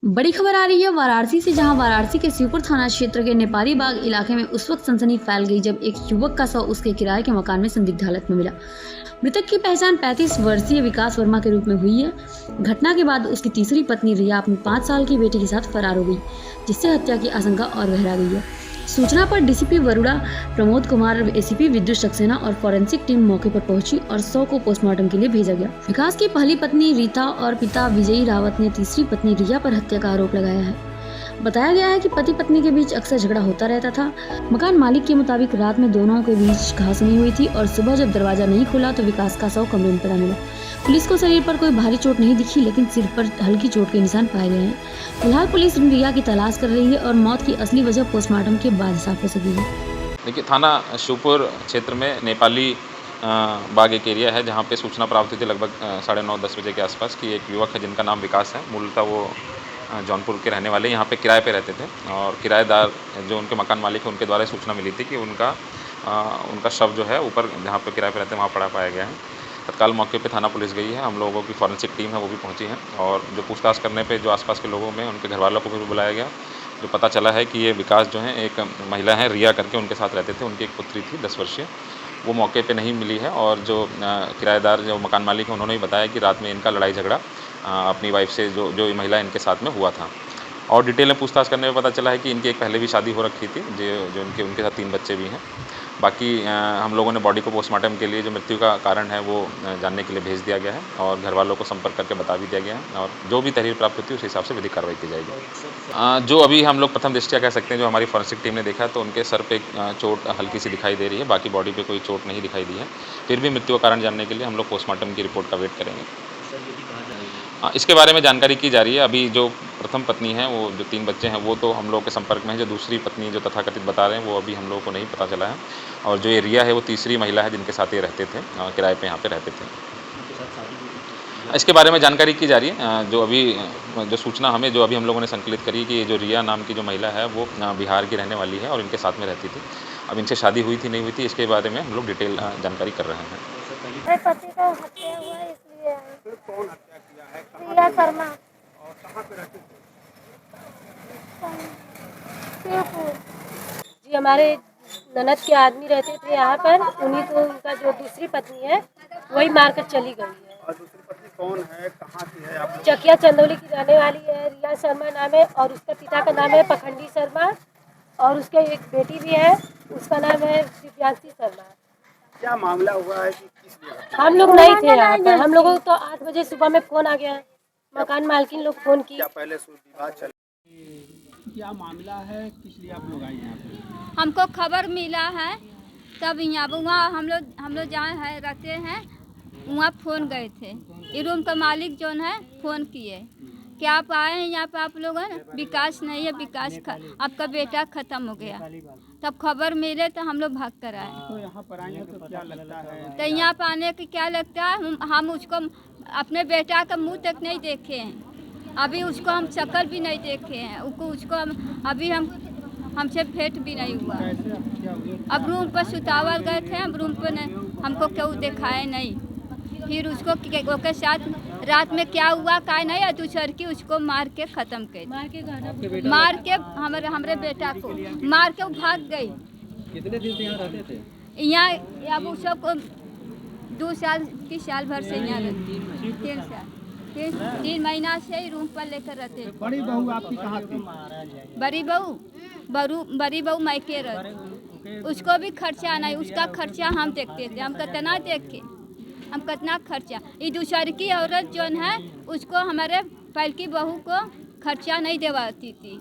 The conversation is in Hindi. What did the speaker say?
बड़ी खबर आ रही है वाराणसी से, जहां वाराणसी के शिवपुर थाना क्षेत्र के नेपाली बाग इलाके में उस वक्त सनसनी फैल गई जब एक युवक का शव उसके किराए के मकान में संदिग्ध हालत में मिला। मृतक की पहचान 35 वर्षीय विकास वर्मा के रूप में हुई है। घटना के बाद उसकी तीसरी पत्नी रिया अपनी 5 साल की बेटी के साथ फरार हो गई, जिससे हत्या की आशंका और गहरा गई है। सूचना पर डीसीपी वरुणा प्रमोद कुमार, एसीपी विद्युत सक्सेना और फॉरेंसिक टीम मौके पर पहुंची और शव को पोस्टमार्टम के लिए भेजा गया। विकास की पहली पत्नी रीता और पिता विजयी रावत ने तीसरी पत्नी रिया पर हत्या का आरोप लगाया है। बताया गया है कि पति पत्नी के बीच अक्सर झगड़ा होता रहता था। मकान मालिक के मुताबिक रात में दोनों के बीच घासनी हुई थी और सुबह जब दरवाजा नहीं खुला तो विकास का शव कमरे में पड़ा मिला। पुलिस को शरीर पर कोई भारी चोट नहीं दिखी, लेकिन सिर पर हल्की चोट के निशान पाए गए हैं। फिलहाल पुलिस रिया की तलाश कर रही है और मौत की असली वजह पोस्टमार्टम के बाद साफ हो सकेगी। देखिए, थाना शिवपुर क्षेत्र में नेपाली बाग एक एरिया है जहाँ पे सूचना प्राप्त हुई थी लगभग 9:30-10 बजे के आसपास कि एक युवक है जिनका नाम विकास है। मूलतः वो जौनपुर के रहने वाले यहाँ पे किराए पे रहते थे और किराएदार जो उनके मकान मालिक हैं उनके द्वारा सूचना मिली थी कि उनका शव जो है ऊपर जहाँ पे किराए पे रहते हैं वहाँ पड़ा पाया गया है। तत्काल मौके पे थाना पुलिस गई है, हम लोगों की फॉरेंसिक टीम है वो भी पहुँची है और जो पूछताछ करने पे जो आसपास के लोगों में उनके घरवालों को भी बुलाया गया। जो पता चला है कि ये विकास जो है एक महिला है रिया करके उनके साथ रहते थे, उनकी एक पुत्री थी 10 वर्षीय, वो मौके पे नहीं मिली है और जो किराएदार जो मकान मालिक हैं उन्होंने भी बताया कि रात में इनका लड़ाई झगड़ा अपनी वाइफ से जो महिला इनके साथ में हुआ था। और डिटेल में पूछताछ करने में पता चला है कि इनकी एक पहले भी शादी हो रखी थी, जो उनके साथ 3 बच्चे भी हैं। बाकी हम लोगों ने बॉडी को पोस्टमार्टम के लिए जो मृत्यु का कारण है वो जानने के लिए भेज दिया गया है और घर वालों को संपर्क करके बता भी दिया गया है और जो भी तहरीर प्राप्त होती है उस हिसाब से विधिक कार्रवाई की जाएगी। जो अभी हम लोग प्रथम दृष्टया कह सकते हैं, जो हमारी फॉरेंसिक टीम ने देखा तो उनके सर पे चोट हल्की सी दिखाई दे रही है, बाकी बॉडी पे कोई चोट नहीं दिखाई दी है। फिर भी मृत्यु का कारण जानने के लिए हम लोग पोस्टमार्टम की रिपोर्ट का वेट करेंगे। इसके बारे में जानकारी की जा रही है। अभी जो प्रथम पत्नी है, वो जो 3 बच्चे हैं वो तो हम लोगों के संपर्क में है। जो दूसरी पत्नी जो तथाकथित बता रहे हैं वो अभी हम लोगों को नहीं पता चला है और जो ये रिया है वो तीसरी महिला है जिनके साथ ये रहते थे, किराए पे यहाँ पे रहते थे। इसके बारे में जानकारी की जा रही है। जो सूचना हमें जो अभी हम लोगों ने संकलित करी है कि ये जो रिया नाम की जो महिला है वो बिहार की रहने वाली है और इनके साथ में रहती थी। अब इनसे शादी हुई थी नहीं हुई थी इसके बारे में हम लोग डिटेल जानकारी कर रहे हैं। मेरे पति का हत्या हुआ है इसलिए आए। फिर कौन हत्या किया है? कहाँ प्रिया पे शर्मा और कहाँ पे रहते थे? शिवपुर जी। हमारे ननद के आदमी रहते थे यहाँ पर, उन्हीं को उनका जो दूसरी पत्नी है वही मारकर चली गई है। और दूसरी पत्नी कौन है, कहाँ की है? आप लोग चकिया चंदौली की रहने वाली है, रिया शर्मा नाम है और उसके पिता का नाम है पखंडी शर्मा और उसके एक बेटी भी है, उसका नाम है दिव्यांशी शर्मा। क्या मामला हुआ है कि किस लिए हत्या? हम लोग नहीं थे यहाँ पर, हम लोगों को तो 8 बजे सुबह में फोन आ गया, मकान मालकिन लोग फोन की। क्या पहले से विवाद चल? क्या मामला है, किस लिए आप लोग आए यहाँ पे? हमको खबर मिला है तब यहाँ वहाँ हम लोग जहाँ है रहते हैं वहाँ फ़ोन गए थे। ये रूम का मालिक जो है फ़ोन किए कि आप आए हैं यहाँ पे, आप लोग हैं ना, विकास नहीं है, आपका बेटा ख़त्म हो गया। तब खबर मिले तो हम लोग भाग कर आए। तो यहाँ पर आए हैं तो क्या लगता है? तो यहाँ पर आने के क्या लगता है, हम उसको अपने बेटा का मुँह तक नहीं देखे हैं, अभी उसको हम शक्ल भी नहीं देखे हैं, उसको अभी हमसे भेंट भी नहीं हुआ। अब रूम पर सुतावल गए थे, हम रूम पर हमको क्यों दिखाए नहीं। फिर उसको के साथ रात में क्या हुआ क्या नहीं, और दूसर की उसको मार के ख़त्म कर, मार के हमारे बेटा को मार के वो भाग गई। कितने दिन से यहाँ रहते थे? यहाँ अब उसको 2 साल की साल भर से यहाँ रहती, 3 साल 3 महीना से ही रूम पर लेकर रहते। बड़ी बहू आपकी कहाँ थी? बड़ी बहू मायके रहती, उसको भी खर्चा नहीं, उसका खर्चा हम देखते थे। हम कितना देखे, हम कितना खर्चा, ये दूसरी की औरत जो है उसको हमारे पहल की बहू को खर्चा नहीं देवाती थी।